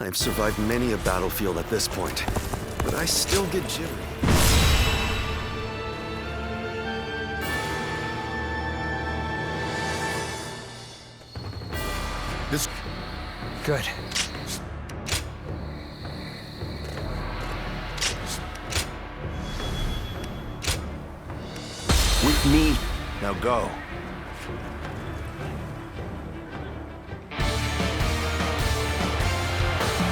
I've survived many a battlefield at this point, but I still get jittery. Good. With me. Now go.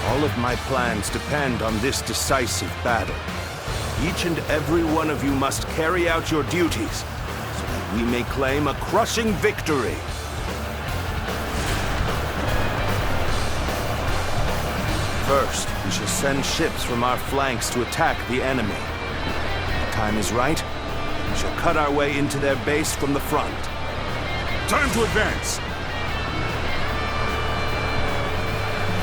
All of my plans depend on this decisive battle. Each and every one of you must carry out your duties, so that we may claim a crushing victory. First, we shall send ships from our flanks to attack the enemy. When the time is right, we shall cut our way into their base from the front. Time to advance!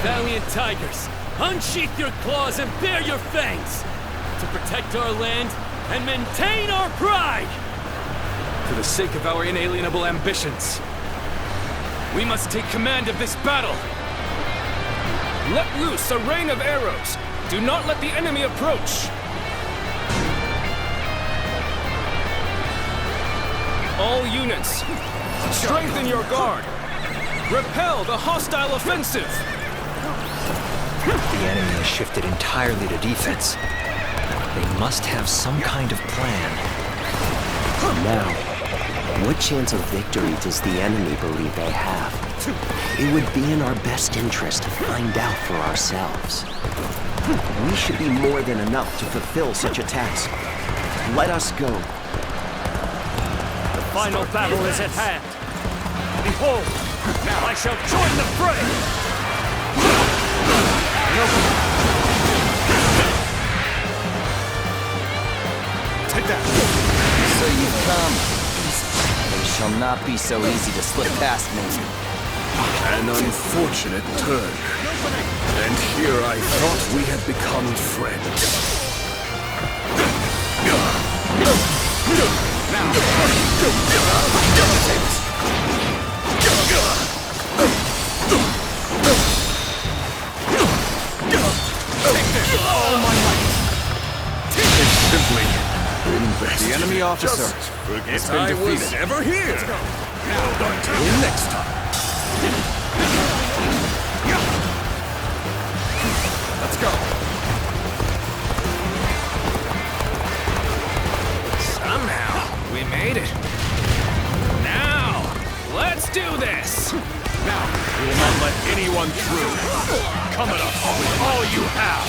Valiant tigers, unsheath your claws and bare your fangs! To protect our land and maintain our pride! For the sake of our inalienable ambitions, we must take command of this battle! Let loose a rain of arrows! Do not let the enemy approach! All units, strengthen your guard! Repel the hostile offensive! The enemy has shifted entirely to defense. They must have some kind of plan. Now, what chance of victory does the enemy believe they have? It would be in our best interest to find out for ourselves. We should be more than enough to fulfill such a task. Let us go. The final battle is at hand. Behold, now I shall join the fray! Take that! So you've come. It shall not be so easy to slip past me. An unfortunate turn. And here I thought we had become friends. All my might! It's simply been best. The enemy officer Just forget has been I was defeated. ever here. Until next time. Let's go. Somehow, we made it. Now, let's do this! Now, we will not let anyone through. Come at us with all you have.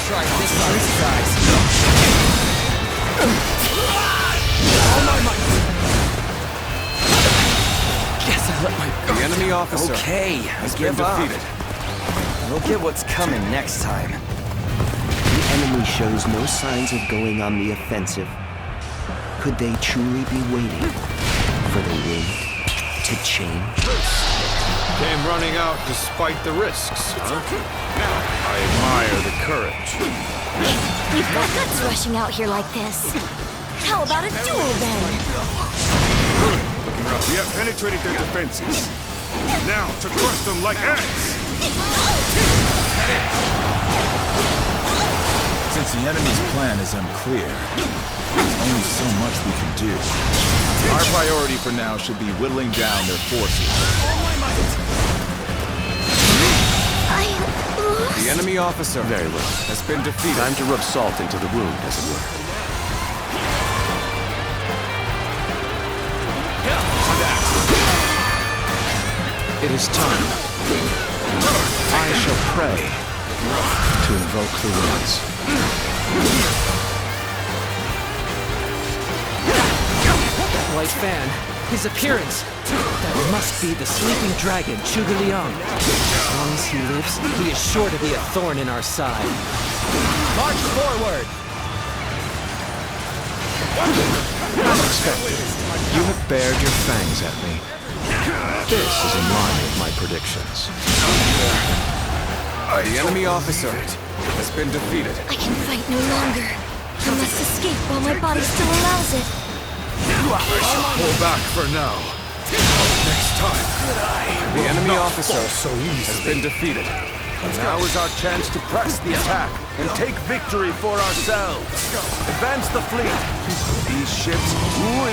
Try this on these guys. All my might! Guess I let my The enemy officer Okay, I has been give up. defeated. We'll get what's coming next time. The enemy shows no signs of going on the offensive. Could they truly be waiting for the wind to change? Came running out despite the risks, huh? I admire the courage. You've got guts rushing out here like this. How about a duel then? Good. We have penetrated their defenses. Now to crush them like ants! Since the enemy's plan is unclear, there's only so much we can do. Our priority for now should be whittling down their forces. The enemy officer Very well. has been defeated. Time to rub salt into the wound, as it were. It is time. I shall pray to invoke the winds. That white fan, his appearance. That must be the sleeping dragon, Zhuge Liang. As long as he lives, he is sure to be a thorn in our side. March forward! Unexpected. You have bared your fangs at me. This is in line with my predictions. The enemy officer has been defeated. I can fight no longer. I must escape while my body still allows it. Pull back for now. Next time, the enemy officer has been defeated. Now is our chance to press the attack and take victory for ourselves. Advance the fleet. These ships,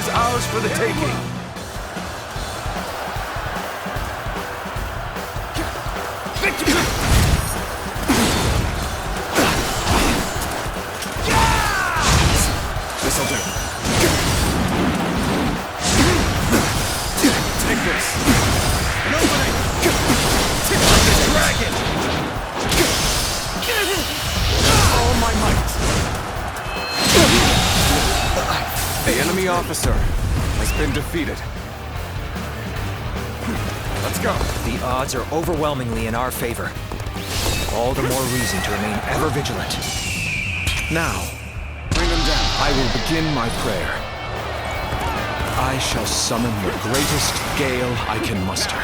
is ours for the taking. This'll do. Take this. Dragon! All my might. The enemy officer has been defeated. Let's go. The odds are overwhelmingly in our favor. All the more reason to remain ever vigilant. Now, Bring them down. I will begin my prayer. I shall summon the greatest gale I can muster.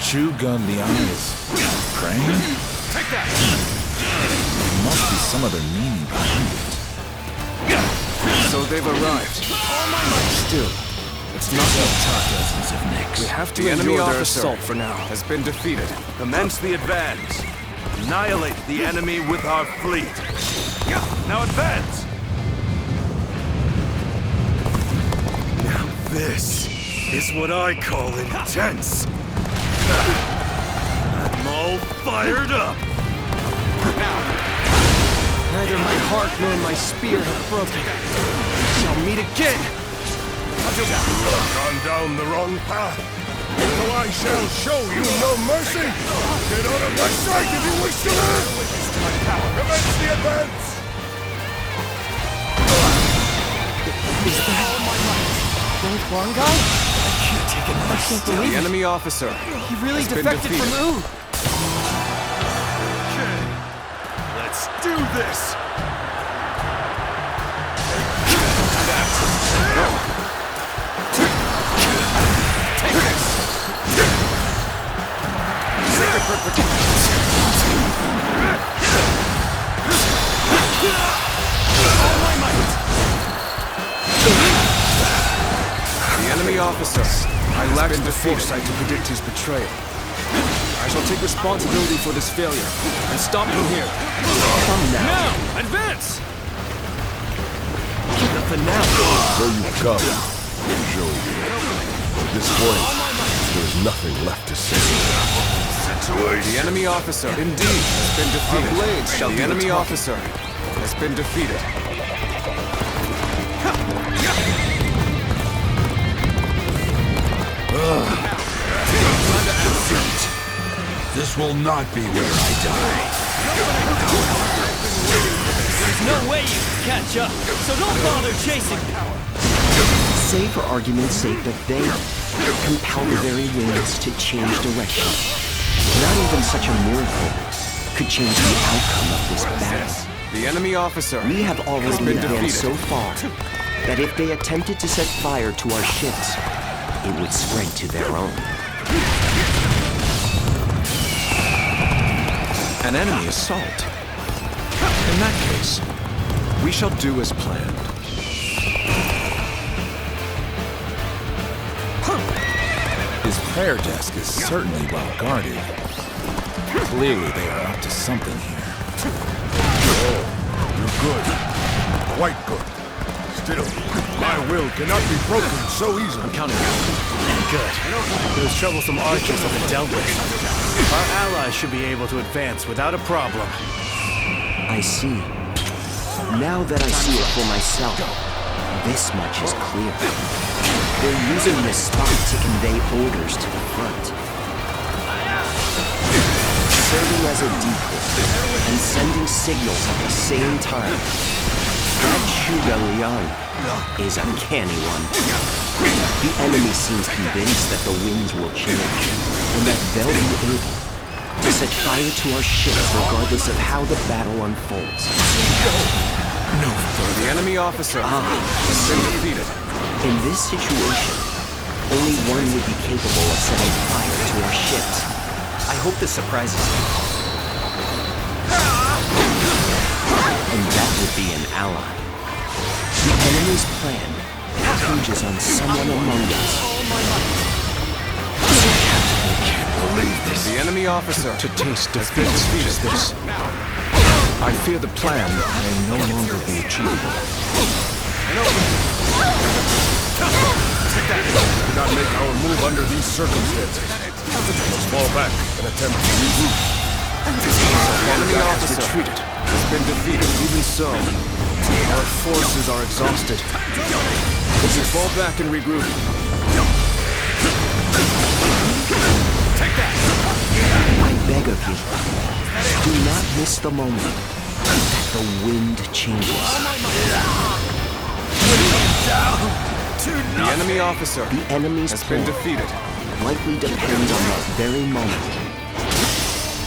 Chugun Liang is praying? Take that. There must be some other meaning behind it. So they've arrived. Still, it's not enough time. We have to endure their assault for now. Has been defeated. Commence the advance. Annihilate the enemy with our fleet. Now advance! Now this is what I call intense. I'm all fired up. Neither my heart nor my spear have broken. We shall meet again! You have gone down the wrong path. So I shall show you no mercy. Get out of my sight if you wish to live. Commence the advance. Is that Lord Huangai? I can't take it. I can't believe The it. enemy officer. He really has been defected from defeated. Ooh. Okay, let's do this. The enemy officer. I lacked the foresight to predict his betrayal. I shall take responsibility for this failure and stop him here. Come now. Now, advance! The finale. There you come, Joey. At this point, there's nothing left to say. The enemy officer indeed has been defeated. Our blades shall the do the enemy talking. officer has been defeated. This will not be where I die. There's no way you can catch up, so don't bother chasing me. Say for argument's sake that they compel the very winds to change direction. Not even such a miracle could change the outcome of this battle. The enemy officer We have has already been advanced defeated. so far that if they attempted to set fire to our ships, it would spread to their own. An enemy assault. In that case, we shall do as planned. His prayer desk is certainly well guarded. Clearly they are up to something here. You're good. Quite good. Still, my will cannot be broken so easily. I'm counting on you. Good. Those troublesome archers have been dealt with. Our allies should be able to advance without a problem. I see. Now that I see it for myself, this much is clear. They're using this spot to convey orders to the front. Serving as a decoy and sending signals at the same time. That Chuga Liang is a canny one. The enemy seems convinced that the winds will change, and that they'll be able to set fire to our ships regardless of how the battle unfolds. No further. The enemy officer has been defeated. In this situation, only one would be capable of setting fire to our ships. I hope this surprises you. And that would be an ally. The enemy's plan hinges on someone among us. The enemy officer To taste defeat is this. I fear the plan may no longer be achievable. Do not make our move under these circumstances. Let's fall back and attempt to regroup. The enemy officer Retreated. has been defeated. Even so, our forces are exhausted. We should fall back and regroup. I beg of you, do not miss the moment that the wind changes. The enemy officer The enemy's has been plan defeated. likely depends on that very moment.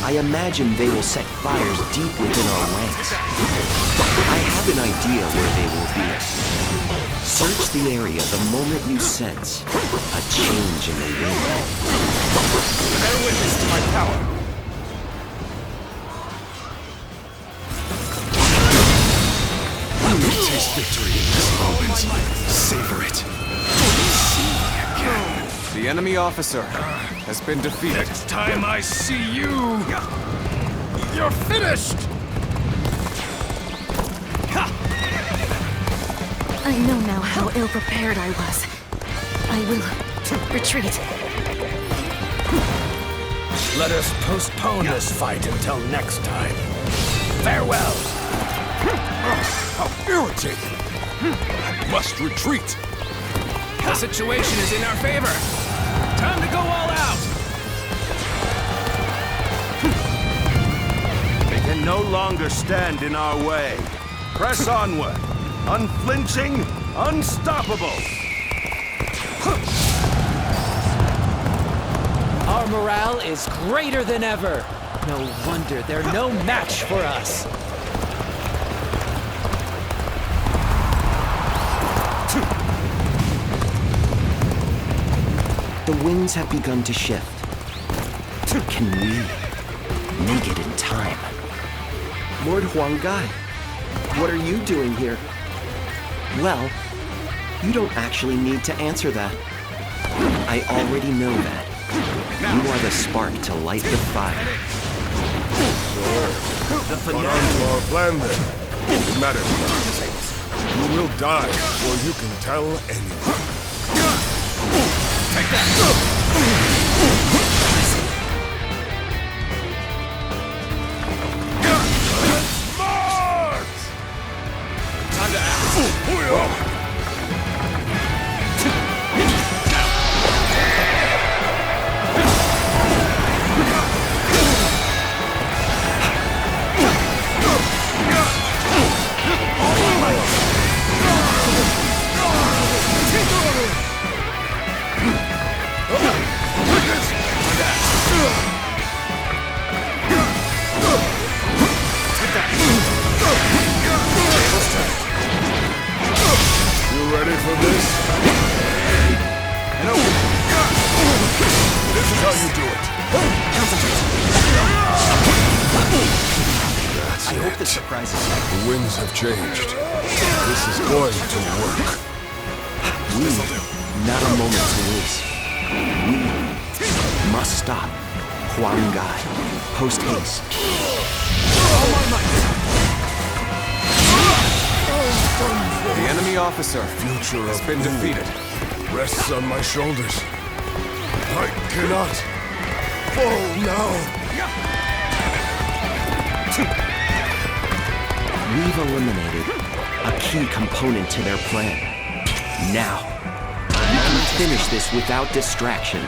I imagine they will set fires deep within our ranks. I have an idea where they will be. Search the area the moment you sense a change in the wind. Bear witness to my power. You may taste victory in this moment. Savor it. The enemy officer has been defeated. Next time I see you, you're finished! I know now how ill-prepared I was. I will retreat. Let us postpone this fight until next time. Farewell! How irritating! I must retreat! The situation is in our favor. Time to go all out. They can no longer stand in our way. Press onward. Unflinching, unstoppable. Our morale is greater than ever. No wonder they're no match for us. The winds have begun to shift. Can we make it in time? Lord Huanggai, what are you doing here? Well, you don't actually need to answer that. I already know that. You are the spark to light the fire. But on to our plan then. It matters not. You will die before you can tell anyone. Take that! Time to act! You ready for this? No. This is how you do it. I hope this surprises you. The winds have changed. This is going to work. Not a moment to waste. We must stop Huanggai. Post haste. The enemy officer Future has of been Wu defeated. rests on my shoulders. I cannot fall now. We've eliminated a key component to their plan. Now, we can finish this without distraction.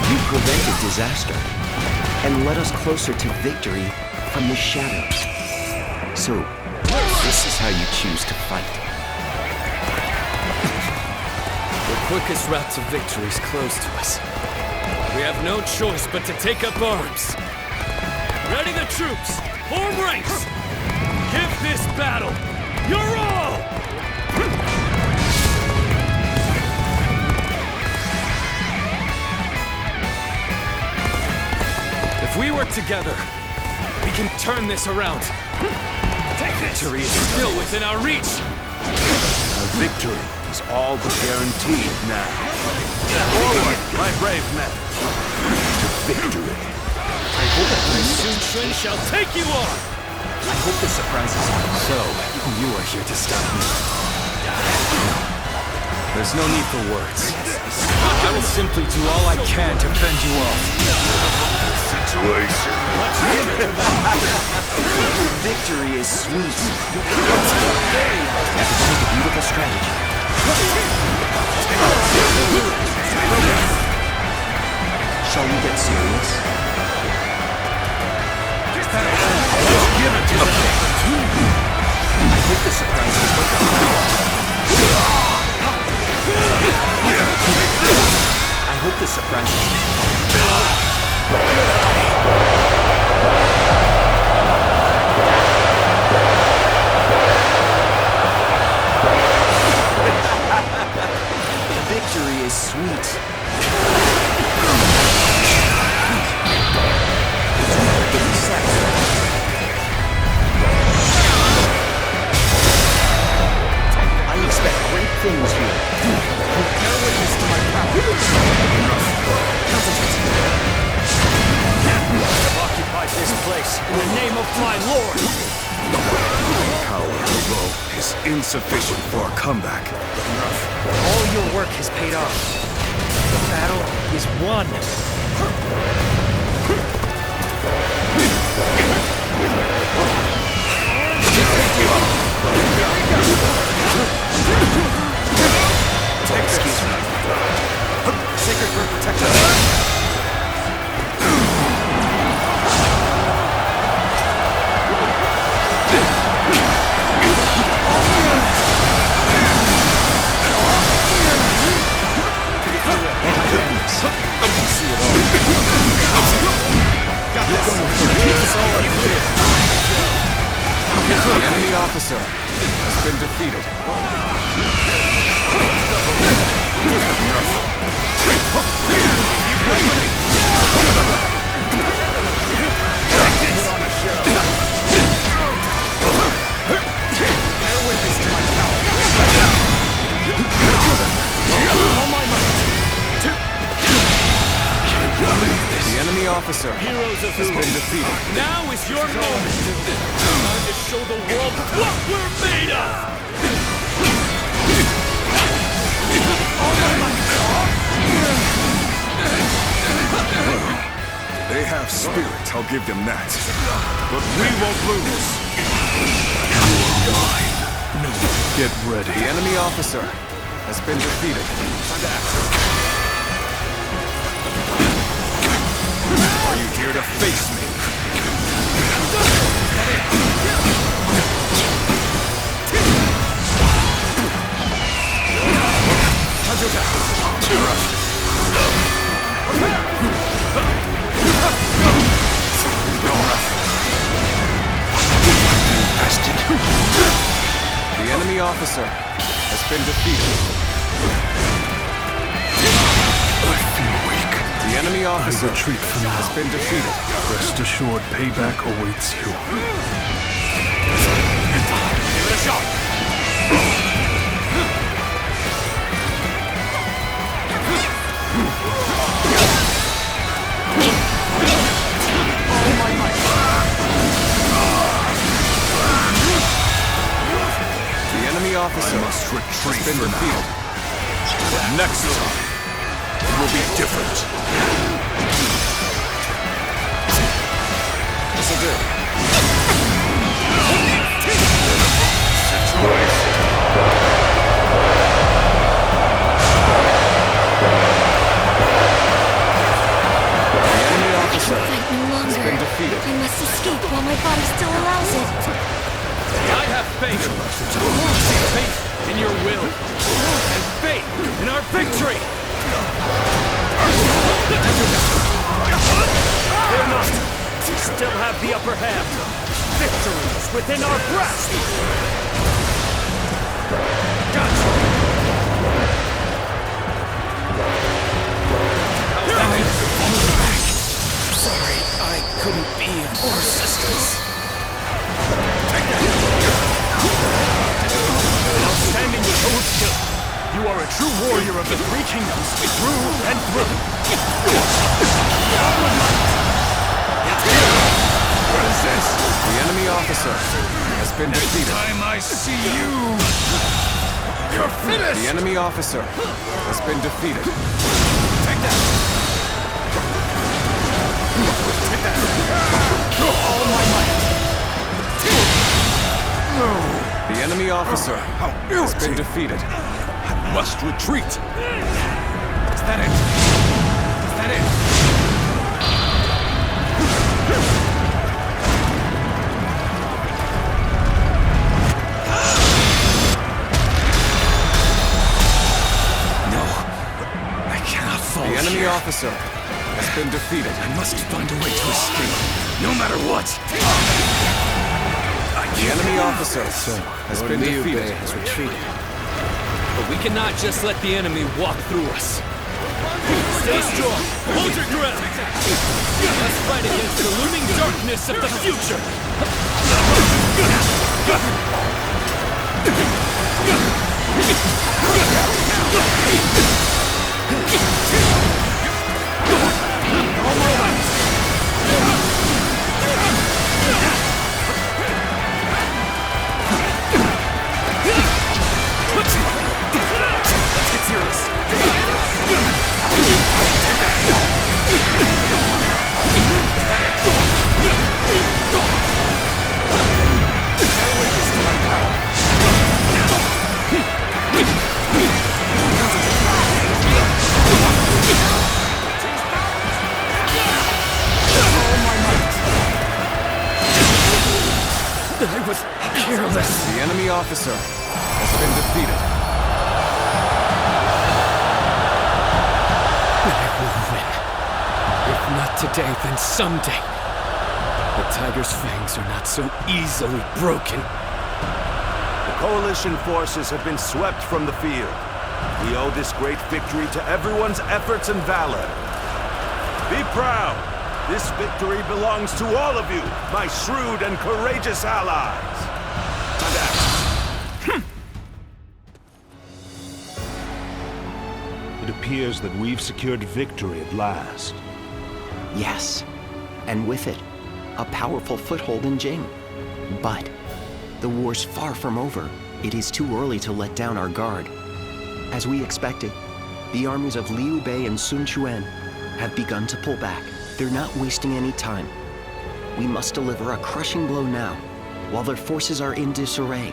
You prevented disaster and led us closer to victory from the shadows. So, This is how you choose to fight. The quickest route to victory is close to us. We have no choice but to take up arms. Ready the troops! Form ranks! Give this battle your all! If we work together, we can turn this around. Victory is still within our reach. Our victory is all but guaranteed now. Forward, my brave men. To victory. I hope that Sun Quan shall take you on! I hope this surprises you. So, you are here to stop me. There's no need for words. I will simply do all I can to fend you off. Victory is sweet. That could take a beautiful strategy. Shall we get serious? Give it to me. I hope this surprises you. I hope this surprises you. Victory is sweet. I expect great things here. Bear witness to my power. I've occupied this place in the name of my lord. Power alone is insufficient for a comeback. All your work has paid off. The battle is won. Excuse me. Sacred Bird protect us. The enemy officer has been defeated. The enemy officer has been defeated. Now is your moment! Time to show the world what we're made of! They have spirit, I'll give them that. But we won't lose. No, get ready. The enemy officer has been defeated. Are you here to face me? The enemy officer has been defeated. I feel weak. The enemy officer I retreat for now. has been defeated. Rest assured, payback awaits you. Give it a shot! The enemy officer Must retreat has been for defeated. now. But next time, it will be different. This'll do. The enemy officer Fight no has been longer. defeated. I must escape while my body still allows it. I have faith Kasuga. Faith in your will, and faith in our victory! Fear not! We still have the upper hand! Victory is within our grasp! Gotcha! Sorry, I couldn't be of more assistance. Outstanding with old skill. You are a true warrior of the Three Kingdoms, through and through. What is this? The enemy officer has been defeated. Time I see you, you're finished! The enemy officer has been defeated. Take that! Take that! All my might! The enemy officer has been defeated. I must retreat! Is that it? Is that it? The enemy officer has been defeated. I must find a way to escape, no matter what! The enemy officer has been defeated. Has retreated. But we cannot just let the enemy walk through us. Stay strong! Hold your ground! Let's fight against the looming darkness of the future! I was careless. The enemy officer has been defeated. I will win. If not today, then someday. The tiger's fangs are not so easily broken. The coalition forces have been swept from the field. We owe this great victory to everyone's efforts and valor. Be proud. This victory belongs to all of you, my shrewd and courageous allies. It appears that we've secured victory at last. Yes, and with it, a powerful foothold in Jing. But the war's far from over. It is too early to let down our guard. As we expected, the armies of Liu Bei and Sun Quan have begun to pull back. They're not wasting any time. We must deliver a crushing blow now, while their forces are in disarray.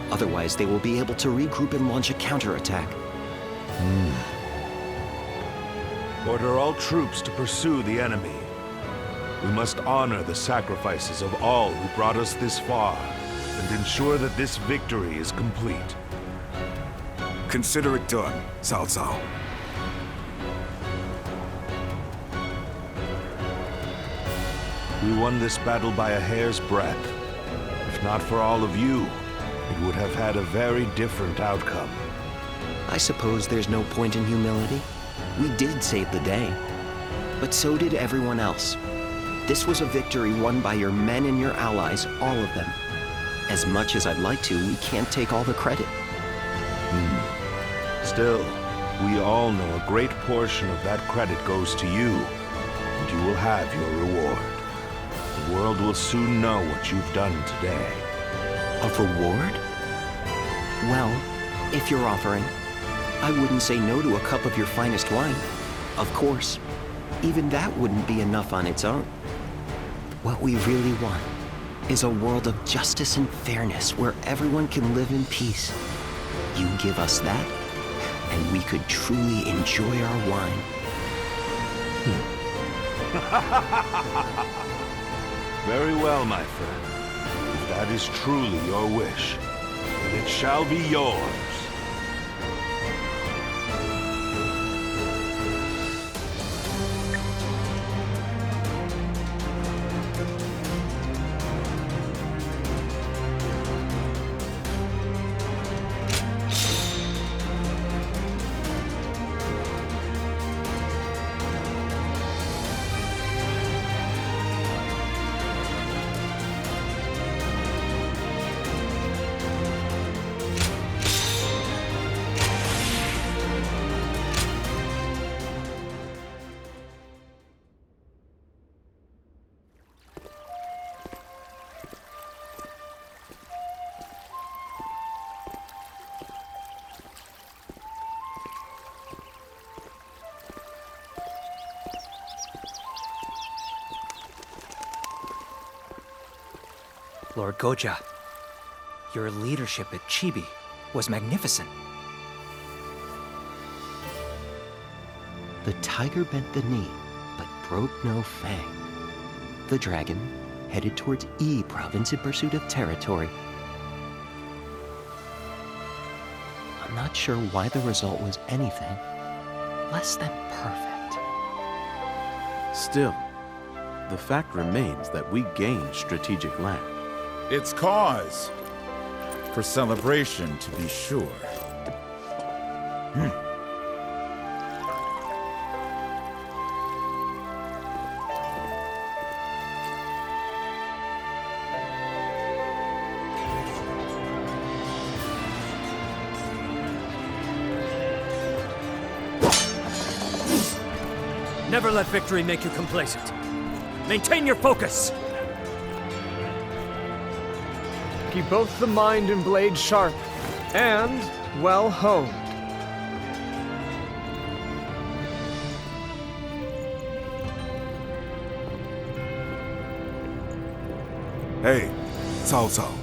Otherwise, they will be able to regroup and launch a counterattack. Order all troops to pursue the enemy. We must honor the sacrifices of all who brought us this far, and ensure that this victory is complete. Consider it done, Cao Cao. We won this battle by a hair's breadth. If not for all of you, it would have had a very different outcome. I suppose there's no point in humility. We did save the day. But so did everyone else. This was a victory won by your men and your allies, all of them. As much as I'd like to, we can't take all the credit. Still, we all know a great portion of that credit goes to you, and you will have your reward. The world will soon know what you've done today. A reward? Well, if you're offering, I wouldn't say no to a cup of your finest wine. Of course, even that wouldn't be enough on its own. What we really want is a world of justice and fairness where everyone can live in peace. You give us that, and we could truly enjoy our wine. Very well, my friend. If that is truly your wish, and it shall be yours. Lord Goja, your leadership at Chibi was magnificent. The tiger bent the knee, but broke no fang. The dragon headed towards E province in pursuit of territory. I'm not sure why the result was anything less than perfect. Still, the fact remains that we gained strategic land. It's cause for celebration, to be sure. Never let victory make you complacent. Maintain your focus! Keep both the mind and blade sharp, and well honed. Hey, Cao Cao.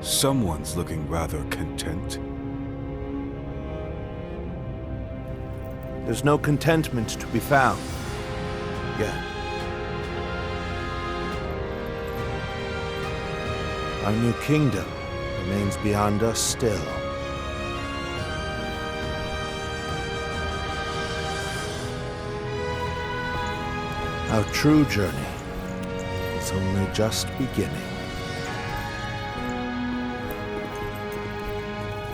Someone's looking rather content. There's no contentment to be found yet. Our new kingdom remains beyond us still. Our true journey is only just beginning.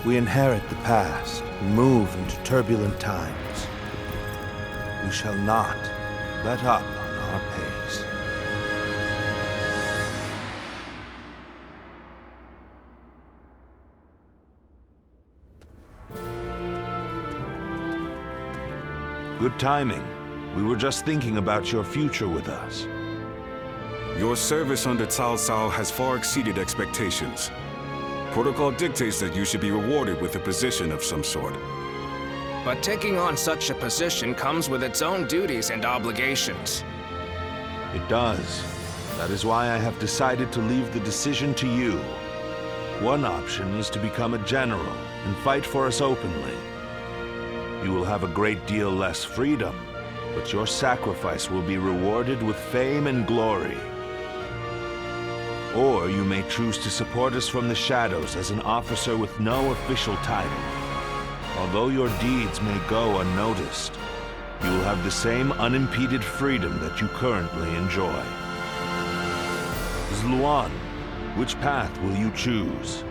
We inherit the past and move into turbulent times. We shall not let up on our pace. Good timing. We were just thinking about your future with us. Your service under Cao Cao has far exceeded expectations. Protocol dictates that you should be rewarded with a position of some sort. But taking on such a position comes with its own duties and obligations. It does. That is why I have decided to leave the decision to you. One option is to become a general and fight for us openly. You will have a great deal less freedom, but your sacrifice will be rewarded with fame and glory. Or you may choose to support us from the shadows as an officer with no official title. Although your deeds may go unnoticed, you will have the same unimpeded freedom that you currently enjoy. Zluan, which path will you choose?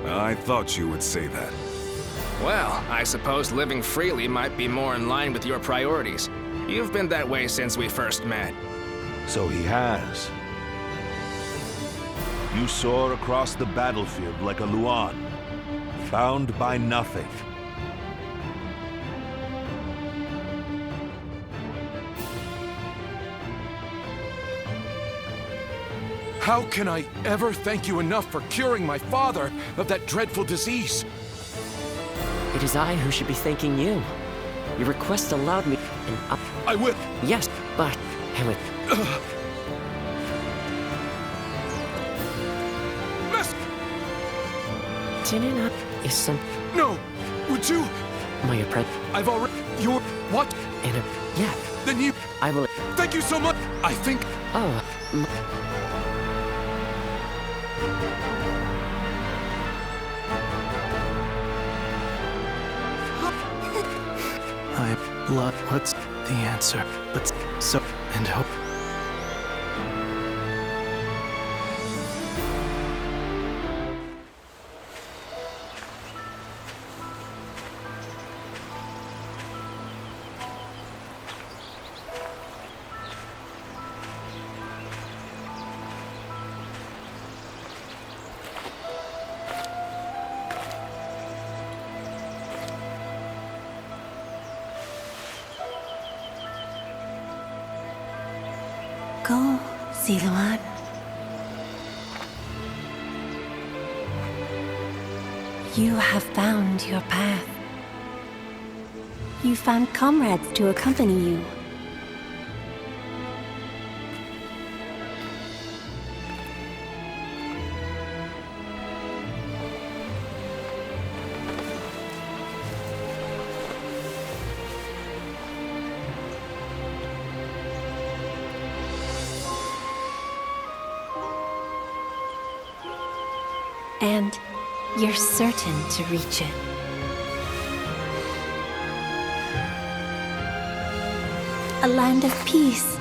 I thought you would say that. Well, I suppose living freely might be more in line with your priorities. You've been that way since we first met. So he has. You soar across the battlefield like a Luan, bound by nothing. How can I ever thank you enough for curing my father of that dreadful disease? It is I who should be thanking you. Your request allowed me I will. Yes, but I would... Miss! Tuning up is some... No! Would you My apprentice. I've already... You're... What? Yeah. Then you... I will... Thank you so much! I think... Oh, I love what's the answer, but so and hope. Go, Siluan. You have found your path. You found comrades to accompany you. And you're certain to reach it. A land of peace.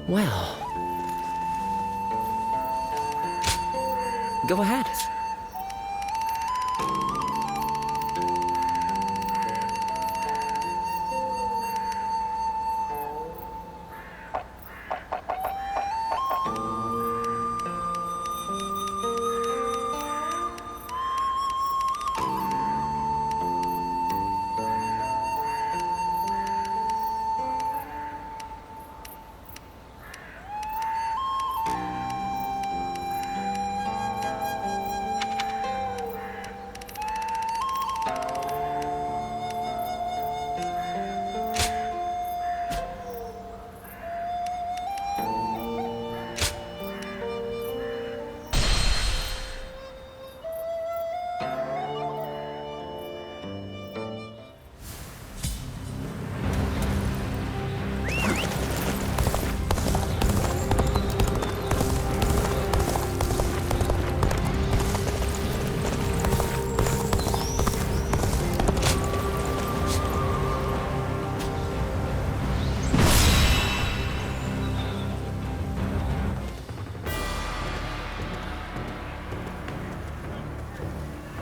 Well... Go ahead.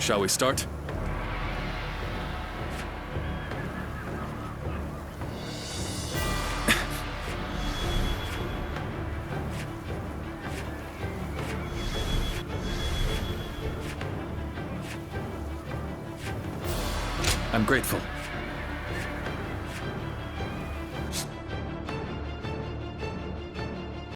Shall we start? I'm grateful.